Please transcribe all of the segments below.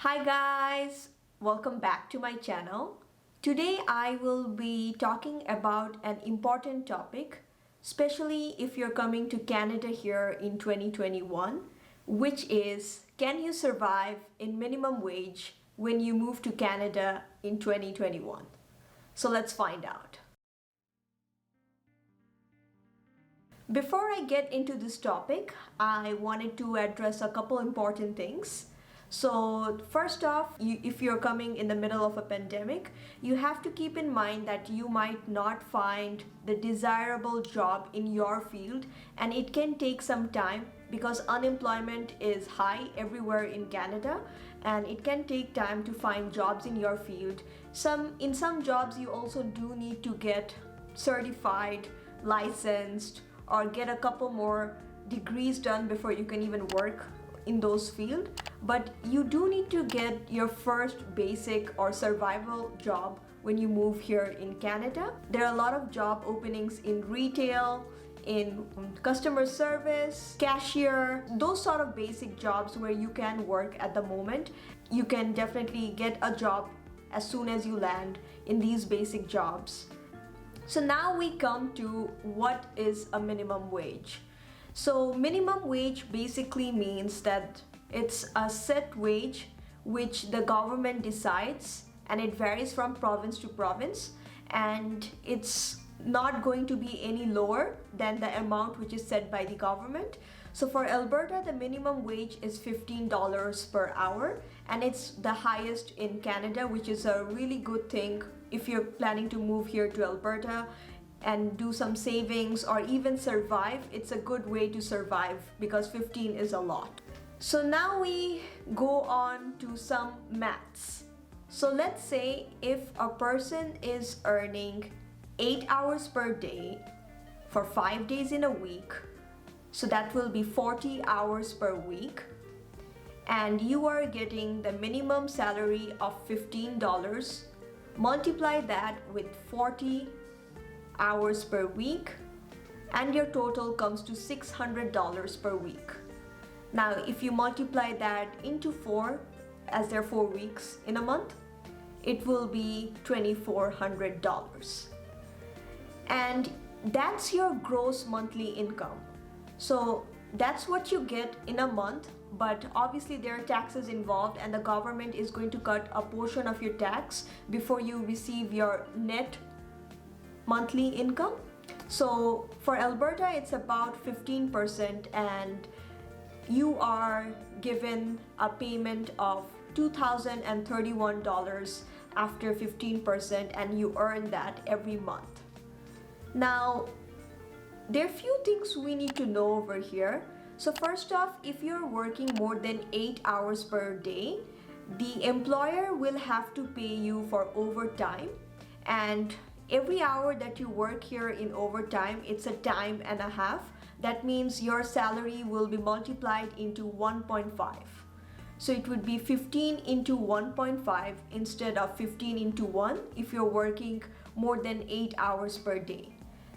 Hi guys, welcome back to my channel. Today I will be talking about an important topic, especially if you're coming to Canada here in 2021, which is, can you survive in minimum wage when you move to Canada in 2021? So let's find out. Before I get into this topic, I wanted to address a couple important things. So first off, if you're coming in the middle of a pandemic, you have to keep in mind that you might not find the desirable job in your field, and it can take some time because unemployment is high everywhere in Canada, and it can take time to find jobs in your field. In some jobs you also do need to get certified, licensed, or get a couple more degrees done before you can even work in those fields. But you do need to get your first basic or survival job when you move here in Canada. There are a lot of job openings in retail, in customer service, cashier, those sort of basic jobs where you can work at the moment. You can definitely get a job as soon as you land in these basic jobs. So now we come to what is a minimum wage. So minimum wage basically means that it's a set wage which the government decides, and it varies from province to province, and it's not going to be any lower than the amount which is set by the government. So for Alberta, the minimum wage is $15 per hour, and it's the highest in Canada, which is a really good thing if you're planning to move here to Alberta and do some savings or even survive. It's a good way to survive because 15 is a lot. So now we go on to some maths. So let's say if a person is earning 8 hours per day for 5 days in a week, so that will be 40 hours per week, and you are getting the minimum salary of $15, multiply that with 40 hours per week, and your total comes to $600 per week. Now if you multiply that into 4, as there are 4 weeks in a month, it will be $2,400, and that's your gross monthly income. So that's what you get in a month, but obviously there are taxes involved, and the government is going to cut a portion of your tax before you receive your net monthly income. So for Alberta it's about 15%, and you are given a payment of $2,031 after 15%, and you earn that every month. Now there are few things we need to know over here. So first off, if you're working more than 8 hours per day, the employer will have to pay you for overtime, and every hour that you work here in overtime, it's a time and a half. That means your salary will be multiplied into 1.5. So it would be 15 into 1.5 instead of 15 into 1 if you're working more than 8 hours per day.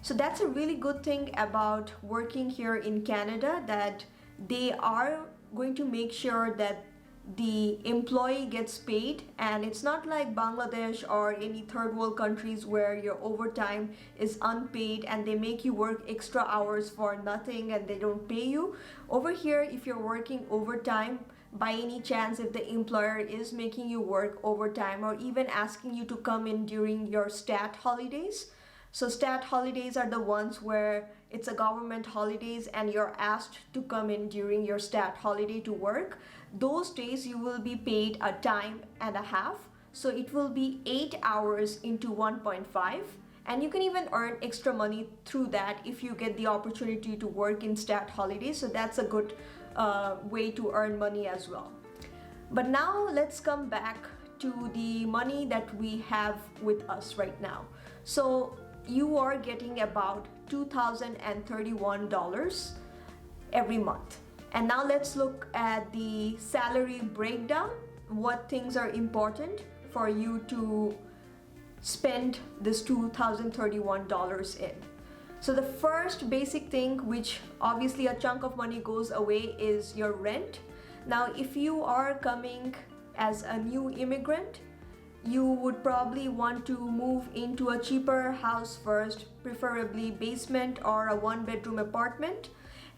So that's a really good thing about working here in Canada, that they are going to make sure that the employee gets paid, and it's not like Bangladesh or any third world countries where your overtime is unpaid and they make you work extra hours for nothing and they don't pay you. Over here, if you're working overtime, by any chance, if the employer is making you work overtime or even asking you to come in during your stat holidays, so stat holidays are the ones where it's a government holidays and you're asked to come in during your stat holiday to work. Those days you will be paid a time and a half. So it will be 8 hours into 1.5, and you can even earn extra money through that if you get the opportunity to work in stat holidays. So that's a good way to earn money as well. But now let's come back to the money that we have with us right now. So you are getting about $2,031 every month. And now let's look at the salary breakdown, what things are important for you to spend this $2,031 in. So the first basic thing, which obviously a chunk of money goes away, is your rent. Now if you are coming as a new immigrant, you would probably want to move into a cheaper house first, preferably basement or a one-bedroom apartment.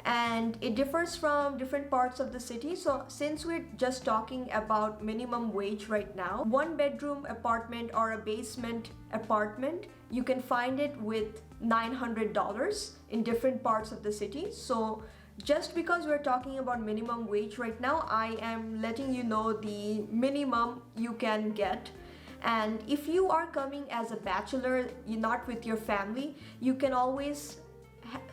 And it differs from different parts of the city. So since we're just talking about minimum wage right now, one bedroom apartment or a basement apartment, you can find it with $900 in different parts of the city. So just because we're talking about minimum wage right now, I am letting you know the minimum you can get. And if you are coming as a bachelor, you're not with your family, you can always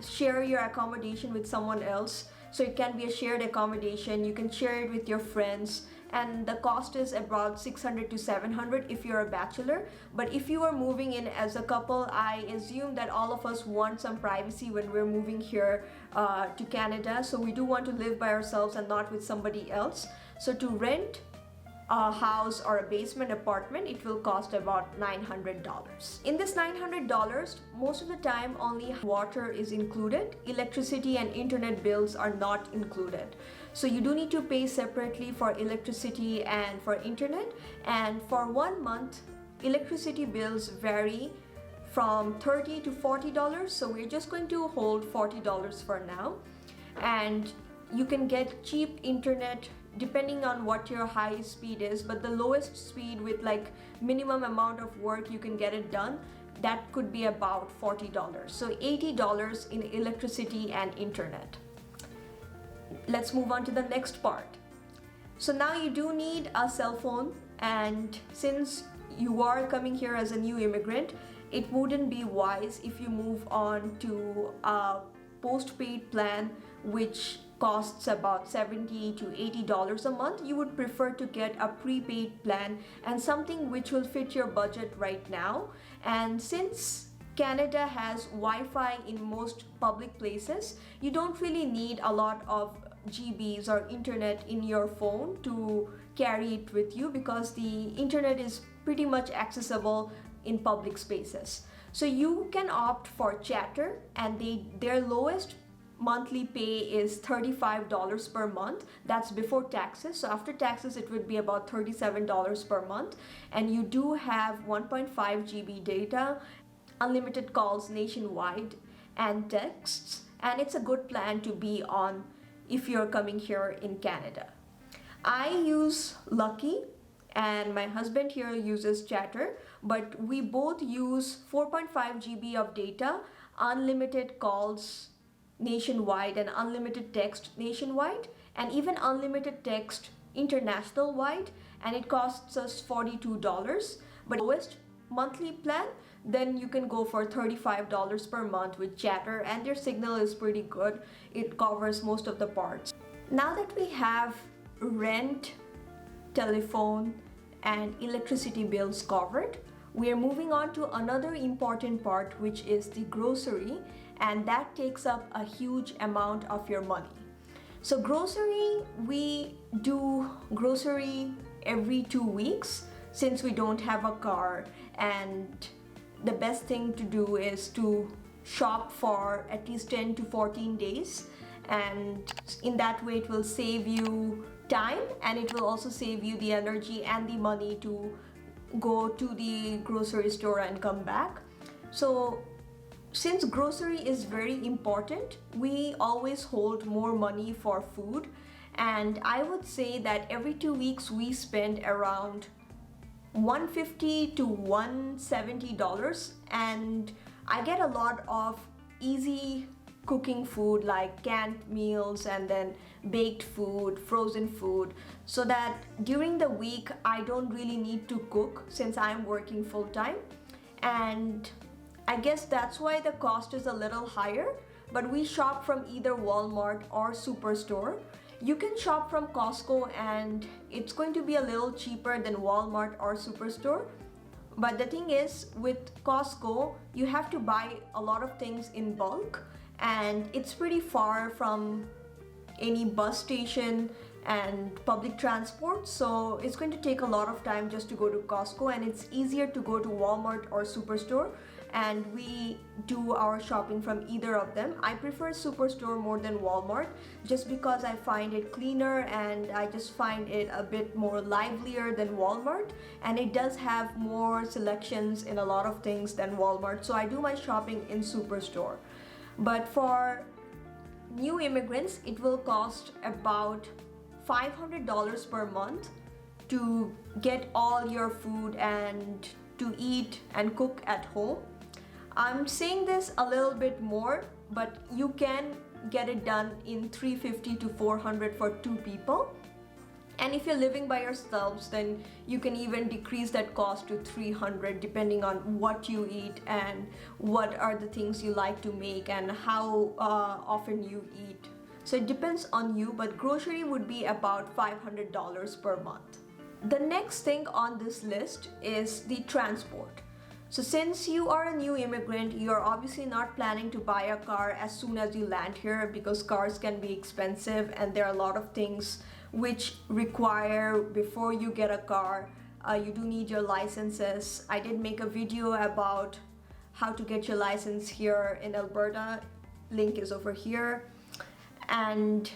share your accommodation with someone else. So it can be a shared accommodation. You can share it with your friends, and the cost is about $600 to $700 if you're a bachelor. But if you are moving in as a couple, I assume that all of us want some privacy when we're moving here to Canada. So we do want to live by ourselves and not with somebody else. So to rent a house or a basement apartment, it will cost about $900. In this $900, most of the time only water is included. Electricity and internet bills are not included. So you do need to pay separately for electricity and for internet. And for 1 month, electricity bills vary from $30 to $40. So we're just going to hold $40 for now. And you can get cheap internet depending on what your high speed is, but the lowest speed with like minimum amount of work you can get it done, that could be about $40. So $80 in electricity and internet. Let's move on to the next part. So now you do need a cell phone, and since you are coming here as a new immigrant, it wouldn't be wise if you move on to a postpaid plan which costs about $70 to $80 a month. You would prefer to get a prepaid plan and something which will fit your budget right now. And since Canada has Wi-Fi in most public places, you don't really need a lot of GBs or internet in your phone to carry it with you, because the internet is pretty much accessible in public spaces. So you can opt for Chatter, and their lowest monthly pay is $35 per month. That's before taxes. So after taxes, it would be about $37 per month. And you do have 1.5 GB data, unlimited calls nationwide, and texts. And it's a good plan to be on if you're coming here in Canada. I use Lucky, and my husband here uses Chatter, but we both use 4.5 GB of data, unlimited calls nationwide, and unlimited text nationwide, and even unlimited text international wide, and it costs us $42. But lowest monthly plan, then you can go for $35 per month with Chatter, and their signal is pretty good. It covers most of the parts. Now that we have rent, telephone, and electricity bills covered, we are moving on to another important part, which is the grocery, and that takes up a huge amount of your money. So grocery, we do grocery every 2 weeks since we don't have a car, and the best thing to do is to shop for at least 10 to 14 days, and in that way it will save you time, and it will also save you the energy and the money to go to the grocery store and come back. So since grocery is very important, we always hold more money for food, and I would say that every 2 weeks we spend around $150 to $170, and I get a lot of easy cooking food like canned meals and then baked food, frozen food, so that during the week I don't really need to cook since I'm working full-time. And I guess that's why the cost is a little higher, but we shop from either Walmart or Superstore. You can shop from Costco, and it's going to be a little cheaper than Walmart or Superstore. But the thing is, with Costco, you have to buy a lot of things in bulk, and it's pretty far from any bus station and public transport, so it's going to take a lot of time just to go to Costco, and it's easier to go to Walmart or Superstore. and we do our shopping from either of them. I prefer Superstore more than Walmart just because I find it cleaner and I just find it a bit more livelier than Walmart, and it does have more selections in a lot of things than Walmart, so I do my shopping in Superstore. But for new immigrants, it will cost about $500 per month to get all your food and to eat and cook at home. I'm saying this a little bit more, but you can get it done in $350 to $400 for two people. And if you're living by yourselves, then you can even decrease that cost to $300 depending on what you eat and what are the things you like to make and how often you eat. So it depends on you, but grocery would be about $500 per month. The next thing on this list is the transport. So since you are a new immigrant, you're obviously not planning to buy a car as soon as you land here because cars can be expensive and there are a lot of things which require before you get a car. You do need your licenses. I did make a video about how to get your license here in Alberta. Link is over here. And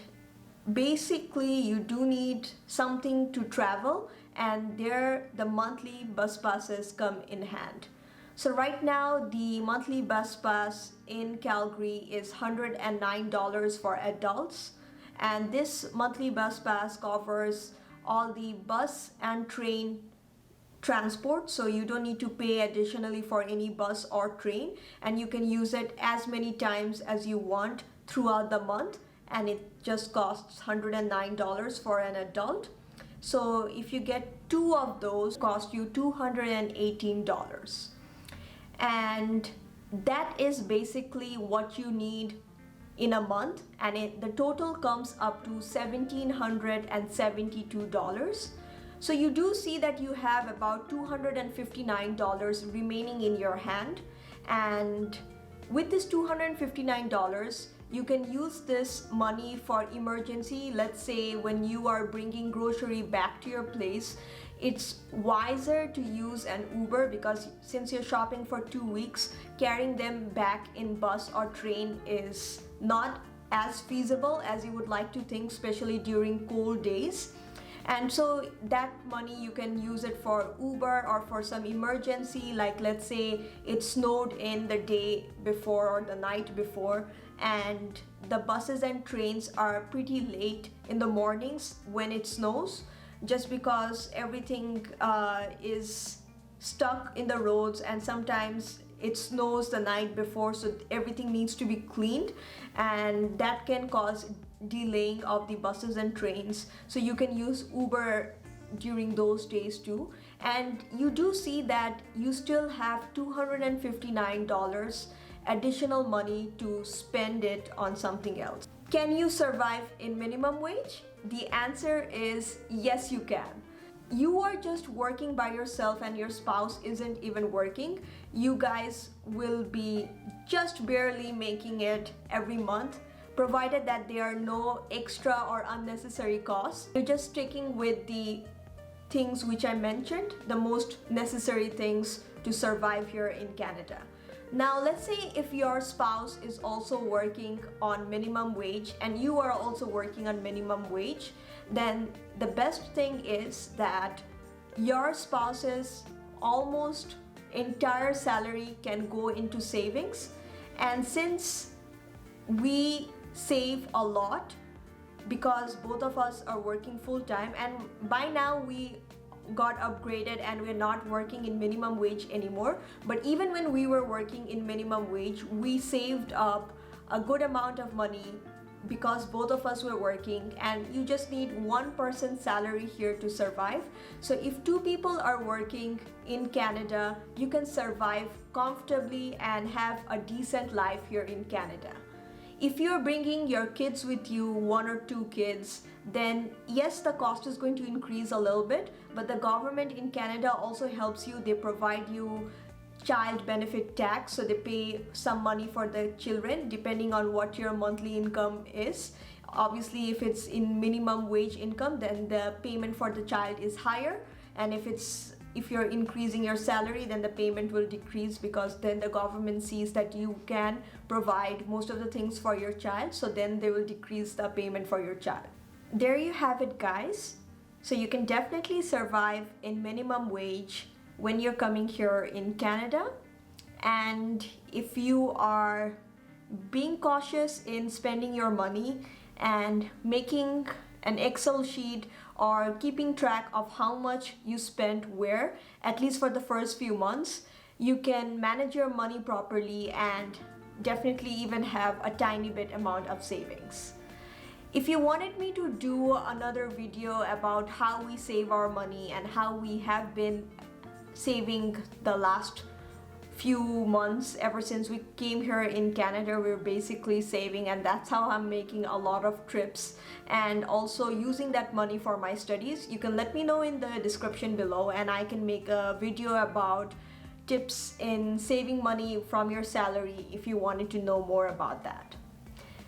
basically you do need something to travel, and there the monthly bus passes come in hand. So right now the monthly bus pass in Calgary is $109 for adults, and this monthly bus pass covers all the bus and train transport, so you don't need to pay additionally for any bus or train, and you can use it as many times as you want throughout the month, and it just costs $109 for an adult. So if you get two of those, cost you $218. And that is basically what you need in a month, and the total comes up to $1,772. So you do see that you have about $259 remaining in your hand, and with this $259 you can use this money for emergency. Let's say when you are bringing grocery back to your place, it's wiser to use an Uber because since you're shopping for 2 weeks, carrying them back in bus or train is not as feasible as you would like to think, especially during cold days. And so that money you can use it for Uber or for some emergency, like let's say it snowed in the day before or the night before, and the buses and trains are pretty late in the mornings when it snows, just because everything is stuck in the roads, and sometimes it snows the night before, so everything needs to be cleaned, and that can cause delaying of the buses and trains. So you can use Uber during those days too, and you do see that you still have $259 additional money to spend it on something else. Can you survive in minimum wage? The answer is yes, you can. You are just working by yourself and your spouse isn't even working. You guys will be just barely making it every month, provided that there are no extra or unnecessary costs. You're just sticking with the things which I mentioned, the most necessary things to survive here in Canada. Now let's say if your spouse is also working on minimum wage and you are also working on minimum wage, then the best thing is that your spouse's almost entire salary can go into savings. And since we save a lot because both of us are working full-time, and by now we got upgraded and we're not working in minimum wage anymore, but even when we were working in minimum wage, we saved up a good amount of money because both of us were working, and you just need one person's salary here to survive. So if two people are working in Canada, you can survive comfortably and have a decent life here in Canada. If you're bringing your kids with you, 1 or 2 kids, then yes, the cost is going to increase a little bit, but the government in Canada also helps you. They provide you child benefit tax, so they pay some money for the children depending on what your monthly income is. Obviously, if it's in minimum wage income, then the payment for the child is higher, and if it's if you're increasing your salary, then the payment will decrease, because then the government sees that you can provide most of the things for your child, so then they will decrease the payment for your child. There you have it, guys. So you can definitely survive in minimum wage when you're coming here in Canada. And if you are being cautious in spending your money and making an Excel sheet or keeping track of how much you spent where, at least for the first few months, you can manage your money properly and definitely even have a tiny bit amount of savings. If you wanted me to do another video about how we save our money and how we have been saving the last few months, ever since we came here in Canada, we're basically saving, and that's how I'm making a lot of trips and also using that money for my studies, you can let me know in the description below, and I can make a video about tips in saving money from your salary if you wanted to know more about that.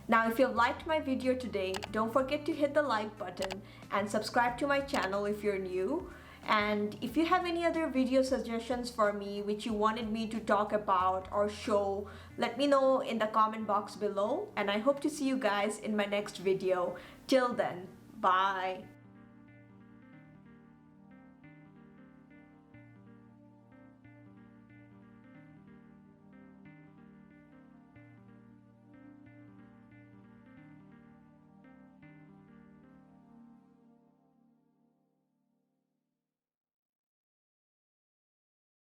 Now, if you've liked my video today, don't forget to hit the like button and subscribe to my channel if you're new. And if you have any other video suggestions for me which you wanted me to talk about or show, let me know in the comment box below, and I hope to see you guys in my next video. Till then, bye.